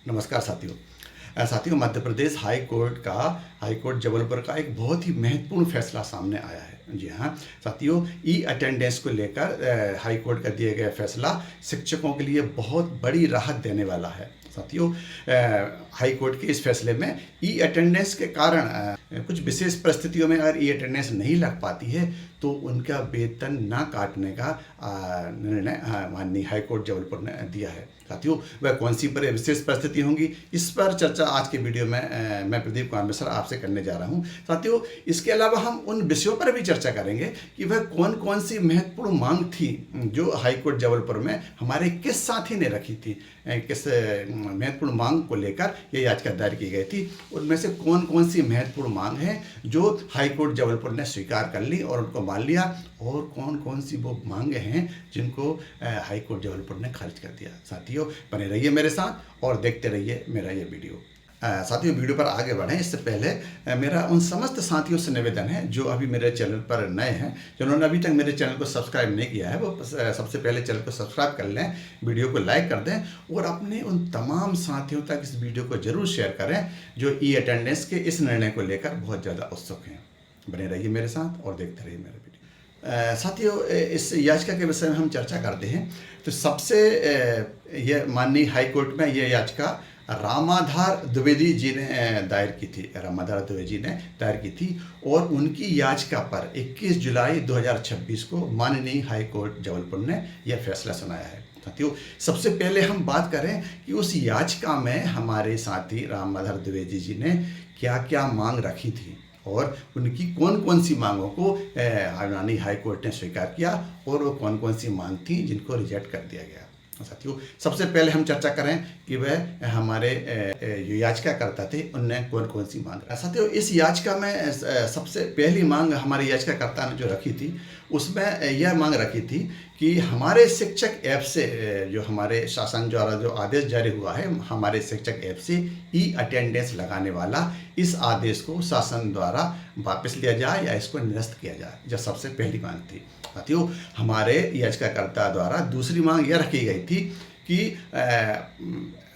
नमस्कार साथियों। साथियों, मध्य प्रदेश हाई कोर्ट जबलपुर का एक बहुत ही महत्वपूर्ण फैसला सामने आया है। जी हाँ साथियों, ई अटेंडेंस को लेकर हाई कोर्ट का दिया गया फैसला शिक्षकों के लिए बहुत बड़ी राहत देने वाला है। साथियों, हाई कोर्ट के इस फैसले में ई अटेंडेंस के कारण कुछ विशेष परिस्थितियों में अगर ई अटेंडेंस नहीं लग पाती है तो उनका वेतन ना काटने का निर्णय माननीय हाई कोर्ट जबलपुर ने दिया है। साथियों, वह कौन सी विशेष परिस्थिति होंगी, इस पर चर्चा आज के वीडियो में मैं प्रदीप कुमार मिश्रा आपसे करने जा रहा हूं। साथियों, इसके अलावा हम उन विषयों पर भी चर्चा करेंगे कि वह कौन कौन सी महत्वपूर्ण मांग थी जो हाई कोर्ट जबलपुर में हमारे किस साथी ने रखी थी, किस महत्वपूर्ण मांग को लेकर ये याचिका दायर की गई थी। उनमें से कौन कौन सी महत्वपूर्ण मांग है जो हाई कोर्ट जबलपुर ने स्वीकार कर ली और उनको मान लिया, और कौन कौन सी वो मांगे हैं जिनको हाई कोर्ट जबलपुर ने खारिज कर दिया। साथियों, बने रहिए मेरे साथ और देखते रहिए मेरा ये वीडियो। साथियों, वीडियो पर आगे बढ़ें इससे पहले मेरा उन समस्त साथियों से निवेदन है जो अभी मेरे चैनल पर नए हैं, जिन्होंने अभी तक मेरे चैनल को सब्सक्राइब नहीं किया है, वो सबसे पहले चैनल को सब्सक्राइब कर लें, वीडियो को लाइक कर दें और अपने उन तमाम साथियों तक इस वीडियो को जरूर शेयर करें जो ई अटेंडेंस के इस निर्णय को लेकर बहुत ज़्यादा उत्सुक हैं। बने रहिए मेरे साथ और देखते रहिए मेरा वीडियो। साथियों, इस याचिका के विषय में हम चर्चा करते हैं तो सबसे ये माननीय हाई कोर्ट में ये याचिका रामाधार द्विवेदी जी ने दायर की थी। रामाधार द्विवेदी जी ने दायर की थी और उनकी याचिका पर 21 जुलाई 2026 को माननीय हाई कोर्ट जबलपुर ने यह फैसला सुनाया है। साथियों, सबसे पहले हम बात करें कि उस याचिका में हमारे साथी रामाधार द्विवेदी जी ने क्या क्या मांग रखी थी और उनकी कौन कौन सी मांगों को माननीय हाई कोर्ट ने स्वीकार किया और वो कौन कौन सी मांग थी जिनको रिजेक्ट कर दिया गया। साथियों, सबसे पहले हम चर्चा करें कि वह हमारे जो याचिकाकर्ता थे उनने कौन कौन सी मांग। साथियों, इस याचिका में सबसे पहली मांग हमारे याचिकाकर्ता ने जो रखी थी उसमें यह मांग रखी थी कि हमारे शिक्षक ऐप से जो हमारे शासन द्वारा जो आदेश जारी हुआ है, हमारे शिक्षक ऐप से ई अटेंडेंस लगाने वाला इस आदेश को शासन द्वारा वापस लिया जाए या इसको निरस्त किया जाए। जो सबसे पहली मांग थी। साथियों, हमारे याचिकाकर्ता द्वारा दूसरी मांग यह रखी गई थी कि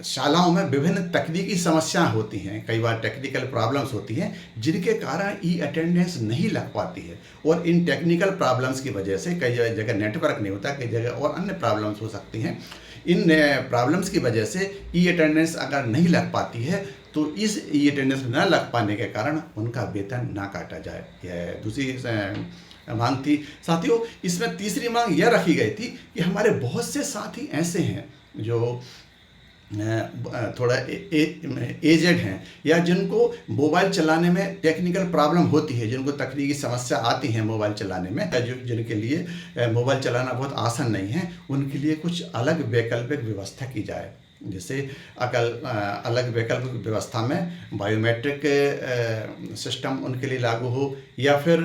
शालाओं में विभिन्न तकनीकी समस्याएं होती हैं, कई बार टेक्निकल प्रॉब्लम्स होती हैं जिनके कारण ई अटेंडेंस नहीं लग पाती है और इन टेक्निकल प्रॉब्लम्स की वजह से कई जगह नेटवर्क नहीं होता, कई जगह और अन्य प्रॉब्लम्स हो सकती हैं। इन प्रॉब्लम्स की वजह से ई अटेंडेंस अगर नहीं लग पाती है तो इस ई अटेंडेंस न लग पाने के कारण उनका वेतन ना काटा जाए। यह दूसरी मांग थी। साथियों, इसमें तीसरी मांग यह रखी गई थी कि हमारे बहुत से साथी ऐसे हैं जो थोड़ा एजेड हैं या जिनको मोबाइल चलाने में टेक्निकल प्रॉब्लम होती है, जिनको तकनीकी समस्या आती है मोबाइल चलाने में, जिनके लिए मोबाइल चलाना बहुत आसान नहीं है, उनके लिए कुछ अलग वैकल्पिक व्यवस्था की जाए। जैसे अलग वैकल्पिक व्यवस्था में बायोमेट्रिक सिस्टम उनके लिए लागू हो या फिर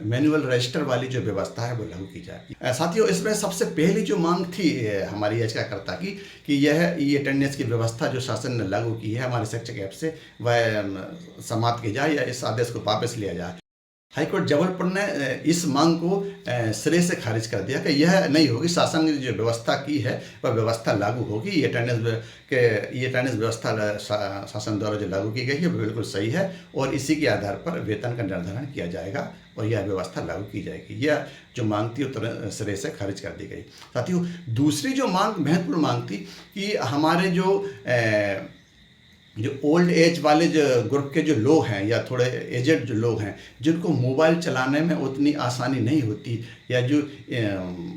मैनुअल रजिस्टर वाली जो व्यवस्था है वो लागू की जाए। साथियों, इसमें सबसे पहली जो मांग थी हमारी याचिकाकर्ता की कि यह ई अटेंडेंस की व्यवस्था जो शासन ने लागू की है हमारे शिक्षक ऐप से, वह समाप्त की जाए या इस आदेश को वापस लिया जाए। हाईकोर्ट जबलपुर ने इस मांग को सिरे से खारिज कर दिया कि यह नहीं होगी, शासन ने जो व्यवस्था की है वह व्यवस्था लागू होगी। ये अटेंडेंस व्यवस्था शासन द्वारा जो लागू की गई है वो बिल्कुल सही है और इसी के आधार पर वेतन का निर्धारण किया जाएगा और यह व्यवस्था लागू की जाएगी। यह जो मांग थी वो सिरे से खारिज कर दी गई। साथियों, दूसरी जो मांग महत्वपूर्ण मांग थी कि हमारे जो ओल्ड एज वाले जो ग्रुप के जो लोग हैं या थोड़े एजेड जो लोग हैं जिनको मोबाइल चलाने में उतनी आसानी नहीं होती या जो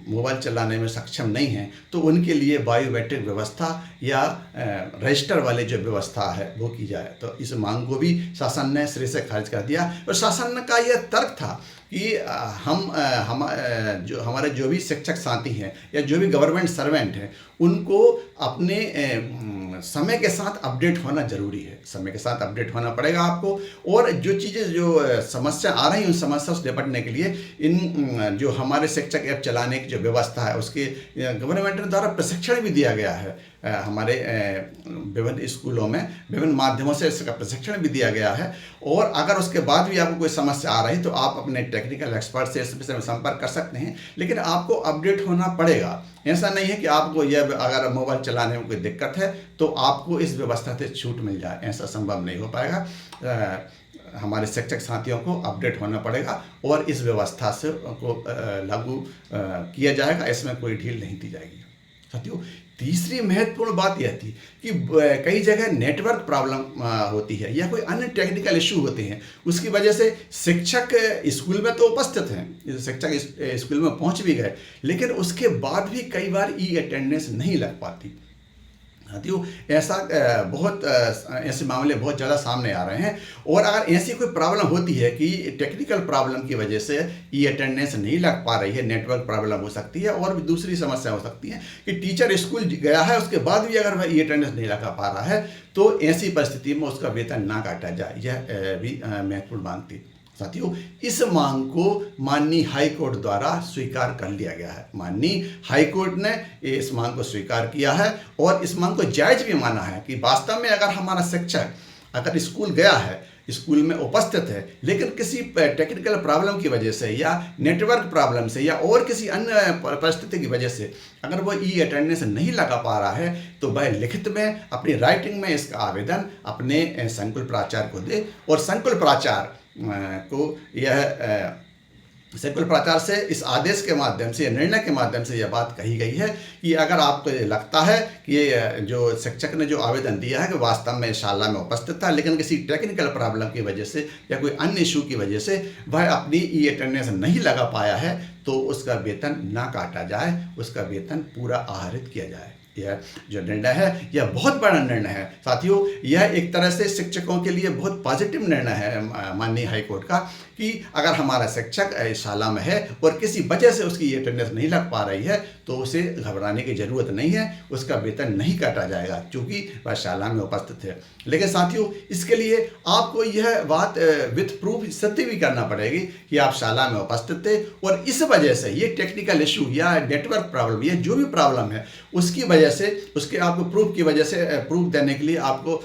मोबाइल चलाने में सक्षम नहीं हैं, तो उनके लिए बायोमेट्रिक व्यवस्था या रजिस्टर वाली जो व्यवस्था है वो की जाए। तो इस मांग को भी शासन ने सिरे से खारिज कर दिया और शासन का यह तर्क था कि हमारे जो भी शिक्षक साथी हैं या जो भी गवर्नमेंट सर्वेंट हैं उनको अपने समय के साथ अपडेट होना ज़रूरी है। समय के साथ अपडेट होना पड़ेगा आपको और जो चीज़ें जो समस्या आ रही हैं उन समस्या से निपटने के लिए इन जो हमारे शिक्षक ऐप चलाने की जो व्यवस्था है उसके गवर्नमेंट द्वारा प्रशिक्षण भी दिया गया है। हमारे विभिन्न स्कूलों में विभिन्न माध्यमों से इसका प्रशिक्षण भी दिया गया है और अगर उसके बाद भी आपको कोई समस्या आ रही तो आप अपने टेक्निकल एक्सपर्ट से इस विषय में संपर्क कर सकते हैं, लेकिन आपको अपडेट होना पड़ेगा। ऐसा नहीं है कि आपको यह अगर मोबाइल चलाने में कोई दिक्कत है तो आपको इस व्यवस्था से छूट मिल जाए, ऐसा संभव नहीं हो पाएगा। हमारे शिक्षक साथियों को अपडेट होना पड़ेगा और इस व्यवस्था से को लागू किया जाएगा, इसमें कोई ढील नहीं दी जाएगी। साथियों, तीसरी महत्वपूर्ण बात यह थी कि कई जगह नेटवर्क प्रॉब्लम होती है या कोई अन्य टेक्निकल इशू होते हैं, उसकी वजह से शिक्षक स्कूल में तो उपस्थित हैं, शिक्षक स्कूल में पहुंच भी गए, लेकिन उसके बाद भी कई बार ई अटेंडेंस नहीं लग पाती। साथियों, ऐसा ऐसे मामले बहुत ज़्यादा सामने आ रहे हैं। और अगर ऐसी कोई प्रॉब्लम होती है कि टेक्निकल प्रॉब्लम की वजह से ई अटेंडेंस नहीं लग पा रही है, नेटवर्क प्रॉब्लम हो सकती है और भी दूसरी समस्या हो सकती है कि टीचर स्कूल गया है उसके बाद भी अगर वह ई अटेंडेंस नहीं लगा पा रहा है, तो ऐसी परिस्थिति में उसका वेतन ना काटा जाए, यह भी महत्वपूर्ण मांग थी। साथियों, इस मांग को माननीय हाई कोर्ट द्वारा स्वीकार कर लिया गया है। माननीय हाई कोर्ट ने इस मांग को स्वीकार किया है और इस मांग को जायज भी माना है कि वास्तव में अगर हमारा शिक्षक अगर स्कूल गया है, स्कूल में उपस्थित है, लेकिन किसी टेक्निकल प्रॉब्लम की वजह से या नेटवर्क प्रॉब्लम से या और किसी अन्य परिस्थिति की वजह से अगर वो ई अटेंडेंस नहीं लगा पा रहा है, तो वह लिखित में अपनी राइटिंग में इसका आवेदन अपने संकुल प्राचार्य को दे और संकुल प्राचार्य को संकुल प्राचार्य से इस आदेश के माध्यम से या निर्णय के माध्यम से यह बात कही गई है कि अगर आपको लगता है कि ये जो शिक्षक ने जो आवेदन दिया है कि वास्तव में शाला में उपस्थित था, लेकिन किसी टेक्निकल प्रॉब्लम की वजह से या कोई अन्य इशू की वजह से वह अपनी ई अटेंडेंस नहीं लगा पाया है, तो उसका वेतन ना काटा जाए, उसका वेतन पूरा आहरित किया जाए। यह जो निर्णय है यह बहुत बड़ा निर्णय है। साथियों, यह एक तरह से शिक्षकों के लिए बहुत पॉजिटिव निर्णय है माननीय हाई कोर्ट का कि अगर हमारा शिक्षक शाला में है और किसी वजह से उसकी अटेंडेंस नहीं लग पा रही है, तो उसे घबराने की ज़रूरत नहीं है, उसका वेतन नहीं काटा जाएगा क्योंकि वह शाला में उपस्थित है। लेकिन साथियों, इसके लिए आपको यह बात विथ प्रूफ सत्य भी करना पड़ेगी कि आप शाला में उपस्थित थे और इस वजह से ये टेक्निकल इशू या नेटवर्क प्रॉब्लम या जो भी प्रॉब्लम है उसकी वजह से, उसके आपको प्रूफ की वजह से प्रूफ देने के लिए आपको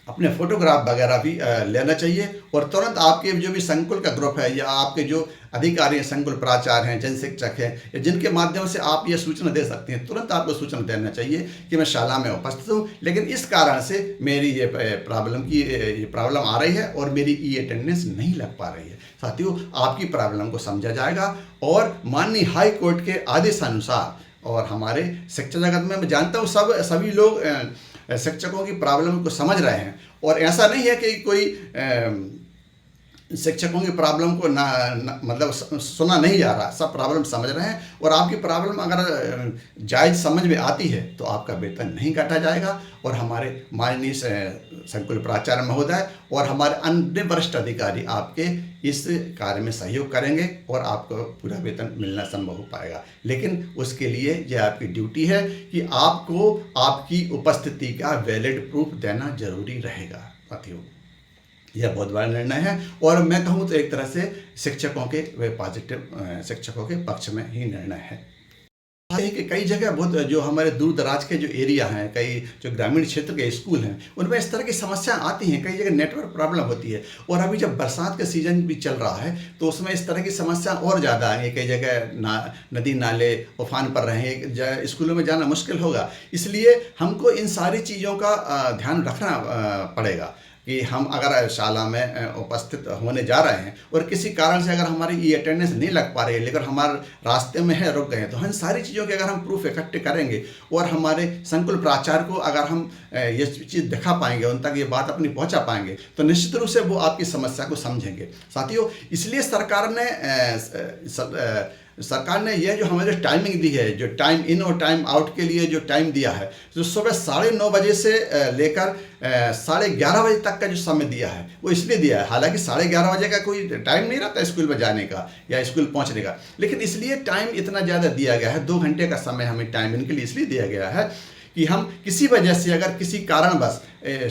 अपने फोटोग्राफ वगैरह भी लेना चाहिए और तुरंत आपके जो भी संकुल का ग्रुप है या आपके जो अधिकारी हैं, संकुल प्राचार्य हैं, जन शिक्षक हैं, या जिनके माध्यम से आप ये सूचना दे सकते हैं, तुरंत आपको सूचना देना चाहिए कि मैं शाला में उपस्थित हूँ, लेकिन इस कारण से मेरी ये प्रॉब्लम आ रही है और मेरी ई अटेंडेंस नहीं लग पा रही है। साथियों, आपकी प्रॉब्लम को समझा जाएगा और माननीय हाई कोर्ट के आदेशानुसार, और हमारे शिक्षा जगत में मैं जानता हूँ सभी लोग शिक्षकों की प्रॉब्लम को समझ रहे हैं और ऐसा नहीं है कि कोई शिक्षकों की प्रॉब्लम को मतलब सुना नहीं जा रहा, सब प्रॉब्लम समझ रहे हैं और आपकी प्रॉब्लम अगर जायज़ समझ में आती है तो आपका वेतन नहीं काटा जाएगा और हमारे माननीय संकुल प्राचार्य महोदय और हमारे अन्य वरिष्ठ अधिकारी आपके इस कार्य में सहयोग करेंगे और आपको पूरा वेतन मिलना संभव हो पाएगा। लेकिन उसके लिए यह आपकी ड्यूटी है कि आपको आपकी उपस्थिति का वैलिड प्रूफ देना जरूरी रहेगा। साथियों, यह बहुत बड़ा निर्णय है और मैं कहूँ तो एक तरह से शिक्षकों के शिक्षकों के पक्ष में ही निर्णय है। कि कई जगह बहुत जो हमारे दूर दराज के जो एरिया हैं, कई जो ग्रामीण क्षेत्र के स्कूल हैं, उनमें इस तरह की समस्या आती हैं। कई जगह नेटवर्क प्रॉब्लम होती है और अभी जब बरसात का सीजन भी चल रहा है तो उसमें इस तरह की समस्या और ज़्यादा आएंगी। कई जगह नदी नाले उफान पर रहे हैं, स्कूलों में जाना मुश्किल होगा। इसलिए हमको इन सारी चीज़ों का ध्यान रखना पड़ेगा कि हम अगर शाला में उपस्थित होने जा रहे हैं और किसी कारण से अगर हमारी ये अटेंडेंस नहीं लग पा रही है, लेकिन हमारे रास्ते में है, रुक गए हैं, तो हम सारी चीज़ों के अगर हम प्रूफ इकट्ठे करेंगे और हमारे संकुल प्राचार्य को अगर हम ये चीज़ दिखा पाएंगे, उन तक ये बात अपनी पहुंचा पाएंगे, तो निश्चित रूप से वो आपकी समस्या को समझेंगे। साथियों, इसलिए सरकार ने यह जो हमें टाइमिंग दी है, जो टाइम इन और टाइम आउट के लिए जो टाइम दिया है, जो सुबह 9:30 बजे से लेकर 11:30 बजे तक का जो समय दिया है, वो इसलिए दिया है। हालांकि 11:30 बजे का कोई टाइम नहीं रहता स्कूल में जाने का या स्कूल पहुंचने का, लेकिन इसलिए टाइम इतना ज़्यादा दिया गया है, 2 घंटे का समय हमें टाइम इनके लिए इसलिए दिया गया है कि हम किसी वजह से अगर किसी कारणवश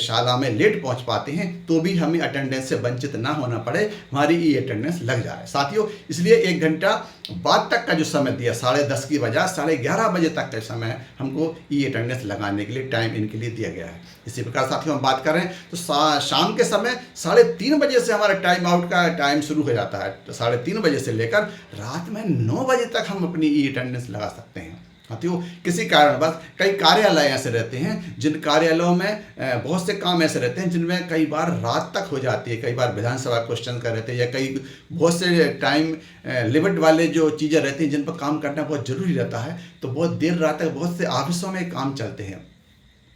शाला में लेट पहुंच पाते हैं तो भी हमें अटेंडेंस से वंचित ना होना पड़े, हमारी ई अटेंडेंस लग जाए। साथियों, इसलिए 1 घंटा बाद तक का जो समय दिया, 10:30 की बजाय 11:30 बजे तक का समय हमको ई अटेंडेंस लगाने के लिए टाइम इनके लिए दिया गया है। इसी प्रकार साथियों, हम बात करें तो शाम के समय 3:30 बजे से हमारा टाइम आउट का टाइम शुरू हो जाता है। 3:30 बजे से लेकर रात में 9 बजे तक हम अपनी ई अटेंडेंस लगा सकते हैं। साथियों, किसी कारणवश कई कार्यालय ऐसे रहते हैं जिन कार्यालयों में बहुत से काम ऐसे रहते हैं जिनमें कई बार रात तक हो जाती है, कई बार विधानसभा क्वेश्चन कर रहते हैं या कई बहुत से टाइम लिमिट वाले जो चीज़ें रहती हैं जिन पर काम करना बहुत ज़रूरी रहता है, तो बहुत देर रात तक बहुत से ऑफिसों में काम चलते हैं।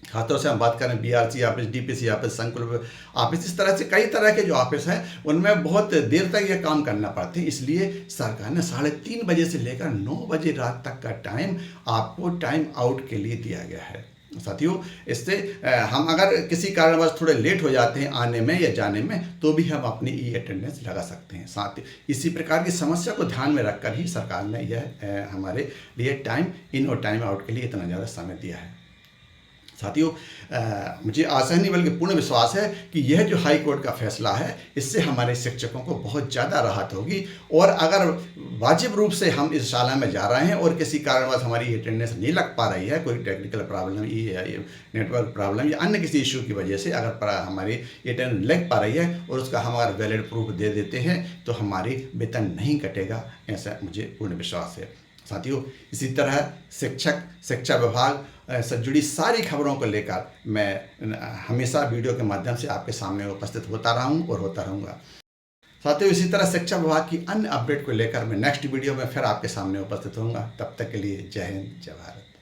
खासतौर से हम बात करें बीआरसी ऑफिस, डीपीसी ऑफिस, संकुल ऑफिस, इस तरह से कई तरह के जो ऑफिस हैं उनमें बहुत देर तक यह काम करना पड़ता है। इसलिए सरकार ने 3:30 बजे से लेकर 9 बजे रात तक का टाइम आपको टाइम आउट के लिए दिया गया है। साथियों, इससे हम अगर किसी कारणवश थोड़े लेट हो जाते हैं आने में या जाने में, तो भी हम अपनी ई अटेंडेंस लगा सकते हैं। साथ ही इसी प्रकार की समस्या को ध्यान में रखकर ही सरकार ने यह हमारे लिए टाइम इन और टाइम आउट के लिए इतना ज़्यादा समय दिया है। साथियों, मुझे आशा नहीं बल्कि पूर्ण विश्वास है कि यह जो हाई कोर्ट का फैसला है इससे हमारे शिक्षकों को बहुत ज़्यादा राहत होगी। और अगर वाजिब रूप से हम इस शाला में जा रहे हैं और किसी कारणवश हमारी अटेंडेंस नहीं लग पा रही है, कोई टेक्निकल प्रॉब्लम या नेटवर्क प्रॉब्लम या अन्य किसी इशू की वजह से अगर हमारी अटेंडेंस लग पा रही है और उसका हम अगर वैलिड प्रूफ दे देते हैं तो हमारी वेतन नहीं कटेगा, ऐसा मुझे पूर्ण विश्वास है। साथियों, इसी तरह शिक्षक, शिक्षा विभाग से जुड़ी सारी खबरों को लेकर मैं हमेशा वीडियो के माध्यम से आपके सामने उपस्थित होता रहा हूँ और होता रहूँगा। साथियों, इसी तरह शिक्षा विभाग की अन्य अपडेट को लेकर मैं नेक्स्ट वीडियो में फिर आपके सामने उपस्थित होऊंगा। तब तक के लिए जय हिंद, जय भारत।